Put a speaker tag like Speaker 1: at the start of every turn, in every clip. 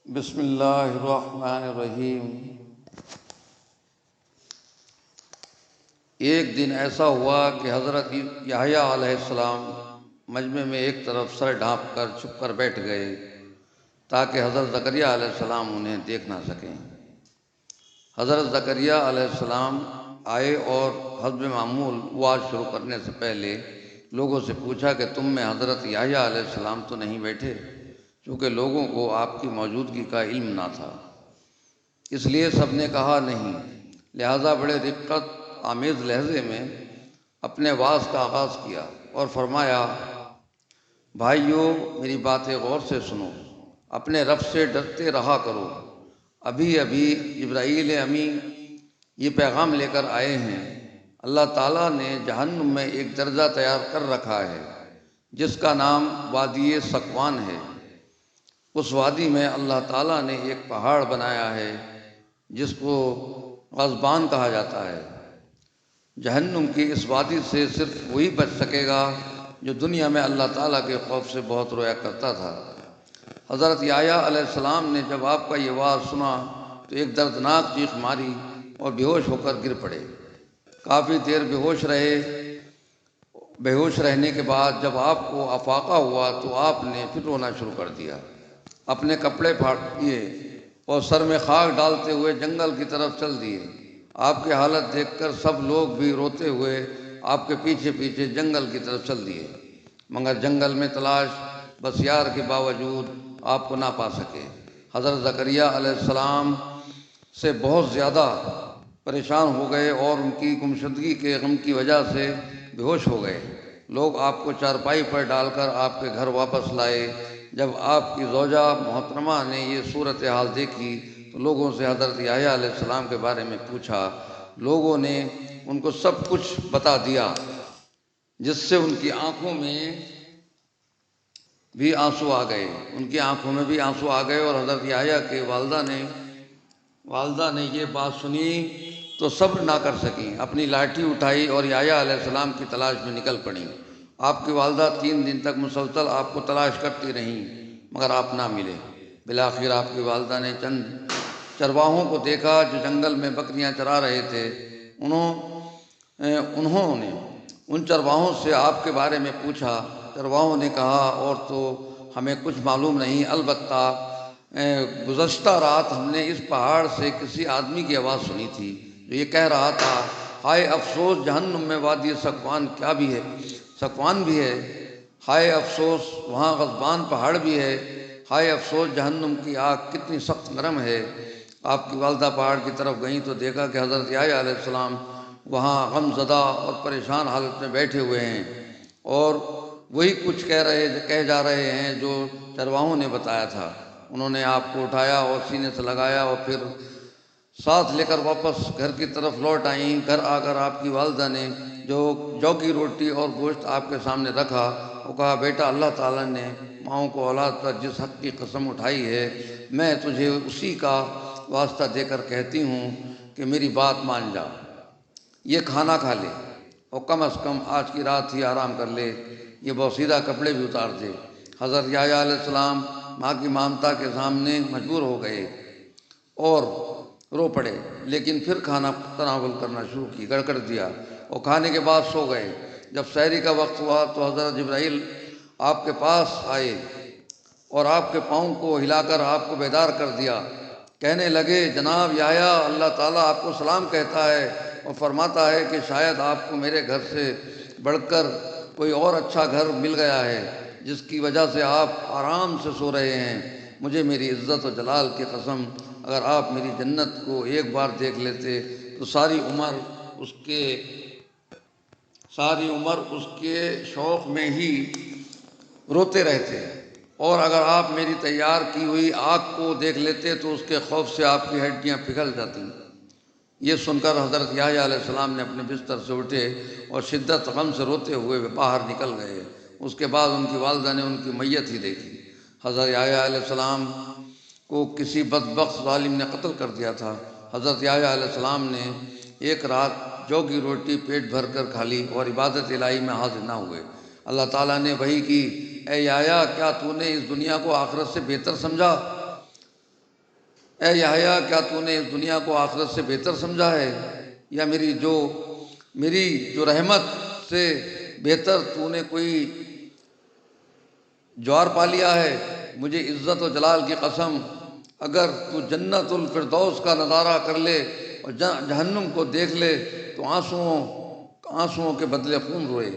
Speaker 1: بسم اللہ الرحمن الرحیم۔ ایک دن ایسا ہوا کہ حضرت یحییٰ علیہ السلام مجمع میں ایک طرف سر ڈھانپ کر چھپ کر بیٹھ گئے تاکہ حضرت زکریا علیہ السلام انہیں دیکھ نہ سکیں۔ حضرت زکریا علیہ السلام آئے اور حسب معمول واز شروع کرنے سے پہلے لوگوں سے پوچھا کہ تم میں حضرت یحییٰ علیہ السلام تو نہیں بیٹھے؟ چونکہ لوگوں کو آپ کی موجودگی کا علم نہ تھا، اس لیے سب نے کہا نہیں۔ لہٰذا بڑے رقت آمیز لہجے میں اپنے واز کا آغاز کیا اور فرمایا، بھائیو میری باتیں غور سے سنو، اپنے رب سے ڈرتے رہا کرو۔ ابھی جبرائیل امین یہ پیغام لے کر آئے ہیں، اللہ تعالیٰ نے جہنم میں ایک درجہ تیار کر رکھا ہے جس کا نام وادی سقوان ہے۔ اس وادی میں اللہ تعالیٰ نے ایک پہاڑ بنایا ہے جس کو غضبان کہا جاتا ہے۔ جہنم کی اس وادی سے صرف وہی بچ سکے گا جو دنیا میں اللہ تعالیٰ کے خوف سے بہت رویا کرتا تھا۔ حضرت یحییٰ علیہ السلام نے جب آپ کا یہ واز سنا تو ایک دردناک چیخ ماری اور بے ہوش ہو کر گر پڑے۔ کافی دیر بے ہوش رہنے کے بعد جب آپ کو افاقہ ہوا تو آپ نے پھر رونا شروع کر دیا، اپنے کپڑے پھاڑ دیے اور سر میں خاک ڈالتے ہوئے جنگل کی طرف چل دیے۔ آپ کی حالت دیکھ کر سب لوگ بھی روتے ہوئے آپ کے پیچھے پیچھے جنگل کی طرف چل دیے، مگر جنگل میں تلاش بسیار کے باوجود آپ کو نہ پا سکے۔ حضرت زکریا علیہ السلام سے بہت زیادہ پریشان ہو گئے اور ان کی گمشدگی کے غم کی وجہ سے بے ہوش ہو گئے۔ لوگ آپ کو چارپائی پر ڈال کر آپ کے گھر واپس لائے۔ جب آپ کی زوجہ محترمہ نے یہ صورتحال دیکھی تو لوگوں سے حضرت یحییٰ علیہ السلام کے بارے میں پوچھا۔ لوگوں نے ان کو سب کچھ بتا دیا جس سے ان کی آنکھوں میں بھی آنسو آ گئے اور حضرت یحییٰ کے والدہ نے یہ بات سنی تو صبر نہ کر سکیں، اپنی لاٹھی اٹھائی اور یحییٰ علیہ السلام کی تلاش میں نکل پڑیں۔ آپ کی والدہ 3 دن تک مسلسل آپ کو تلاش کرتی رہیں مگر آپ نہ ملے۔ بالآخر آپ کی والدہ نے چند چرواہوں کو دیکھا جو جنگل میں بکریاں چرا رہے تھے۔ انہوں نے ان چرواہوں سے آپ کے بارے میں پوچھا۔ چرواہوں نے کہا، اور تو ہمیں کچھ معلوم نہیں، البتہ گزشتہ رات ہم نے اس پہاڑ سے کسی آدمی کی آواز سنی تھی جو یہ کہہ رہا تھا، ہائے افسوس جہنم میں وادی سقوان بھی ہے، ہائے افسوس وہاں غضبان پہاڑ بھی ہے، ہائے افسوس جہنم کی آگ کتنی سخت گرم ہے۔ آپ کی والدہ پہاڑ کی طرف گئیں تو دیکھا کہ حضرت یحییٰ علیہ السلام وہاں غم زدہ اور پریشان حالت میں بیٹھے ہوئے ہیں اور وہی کچھ کہہ جا رہے ہیں جو چرواہوں نے بتایا تھا۔ انہوں نے آپ کو اٹھایا اور سینے سے لگایا اور پھر ساتھ لے کر واپس گھر کی طرف لوٹ آئیں۔ گھر آ کر آپ کی والدہ نے جو کی روٹی اور گوشت آپ کے سامنے رکھا، وہ کہا، بیٹا اللہ تعالیٰ نے ماؤں کو اولاد پر جس حق کی قسم اٹھائی ہے، میں تجھے اسی کا واسطہ دے کر کہتی ہوں کہ میری بات مان جا، یہ کھانا کھا لے اور کم از کم آج کی رات ہی آرام کر لے، یہ بوسیدہ کپڑے بھی اتار دے۔ حضرت یحییٰ علیہ السلام ماں کی ممتا کے سامنے مجبور ہو گئے اور رو پڑے، لیکن پھر کھانا تناول کرنا شروع کر دیا اور کھانے کے بعد سو گئے۔ جب سحری کا وقت ہوا تو حضرت جبرائیل آپ کے پاس آئے اور آپ کے پاؤں کو ہلا کر آپ کو بیدار کر دیا۔ کہنے لگے، جناب یحییٰ، اللہ تعالیٰ آپ کو سلام کہتا ہے اور فرماتا ہے کہ شاید آپ کو میرے گھر سے بڑھ کر کوئی اور اچھا گھر مل گیا ہے جس کی وجہ سے آپ آرام سے سو رہے ہیں۔ مجھے میری عزت و جلال کی قسم، اگر آپ میری جنت کو ایک بار دیکھ لیتے تو ساری عمر اس کے شوق میں ہی روتے رہتے، اور اگر آپ میری تیار کی ہوئی آگ کو دیکھ لیتے تو اس کے خوف سے آپ کی ہڈیاں پگھل جاتی۔ یہ سن کر حضرت یحییٰ علیہ السلام نے اپنے بستر سے اٹھے اور شدت غم سے روتے ہوئے باہر نکل گئے۔ اس کے بعد ان کی والدہ نے ان کی میت ہی دیکھی۔ حضرت یحییٰ علیہ السلام کو کسی بدبخت ظالم نے قتل کر دیا تھا۔ حضرت یحییٰ علیہ السلام نے ایک رات جو کی روٹی پیٹ بھر کر کھا لی اور عبادت الہی میں حاضر نہ ہوئے۔ اللہ تعالیٰ نے وحی کی، اے یحییٰ، کیا تو نے اس دنیا کو آخرت سے بہتر سمجھا؟ اے یحییٰ کیا تو نے اس دنیا کو آخرت سے بہتر سمجھا ہے، یا میری جو رحمت سے بہتر تو نے کوئی جوار پا لیا ہے؟ مجھے عزت و جلال کی قسم، اگر تو جنت الفردوس کا نظارہ کر لے اور جہنم کو دیکھ لے تو آنسوؤں کے بدلے خون روئے،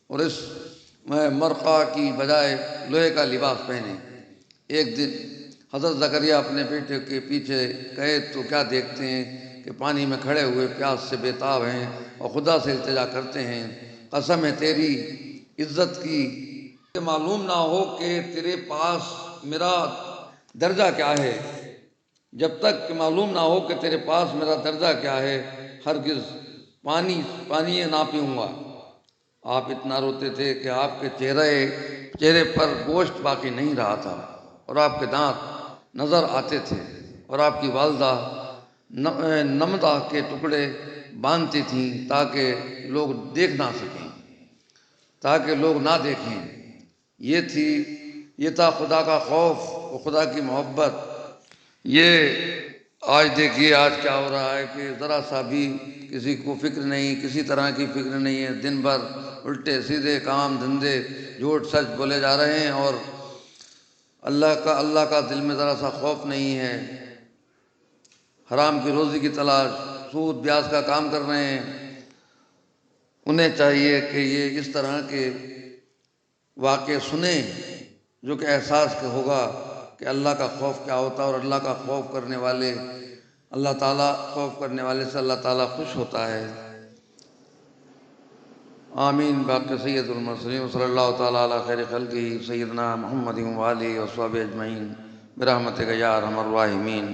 Speaker 1: اور اس مرقع کی بجائے لوہے کا لباس پہنے۔ ایک دن حضرت زکریا اپنے بیٹے کے پیچھے گئے تو کیا دیکھتے ہیں کہ پانی میں کھڑے ہوئے پیاس سے بےتاب ہیں اور خدا سے التجا کرتے ہیں، قسم ہے تیری عزت کی، معلوم نہ ہو کہ تیرے پاس میرا درجہ کیا ہے، جب تک کہ معلوم نہ ہو کہ تیرے پاس میرا درجہ کیا ہے، ہرگز پانی نہ پیوں گا۔ آپ اتنا روتے تھے کہ آپ کے چہرے پر گوشت باقی نہیں رہا تھا، اور آپ کے دانت نظر آتے تھے، اور آپ کی والدہ نمدہ کے ٹکڑے باندھتی تھیں تاکہ لوگ نہ دیکھیں۔ یہ تھا خدا کا خوف و خدا کی محبت۔ یہ آج دیکھیے آج کیا ہو رہا ہے کہ ذرا سا بھی کسی کو فکر نہیں، کسی طرح کی فکر نہیں ہے، دن بھر الٹے سیدھے کام دھندے جھوٹ سچ بولے جا رہے ہیں، اور اللہ کا دل میں ذرا سا خوف نہیں ہے، حرام کی روزی کی تلاش، سود بیاج کا کام کر رہے ہیں۔ انہیں چاہیے کہ یہ اس طرح کے واقعے سنیں جو کہ احساس کے ہوگا کہ اللہ کا خوف کیا ہوتا ہے، اور اللہ کا خوف کرنے والے سے اللہ تعالیٰ خوش ہوتا ہے۔ آمین باقی سید المرسلین صلی اللہ تعالیٰ علی خیر خلقہ سیدنا محمد و آلہ و صحبہ اجمعین برحمتک یا ارحم الراحمین۔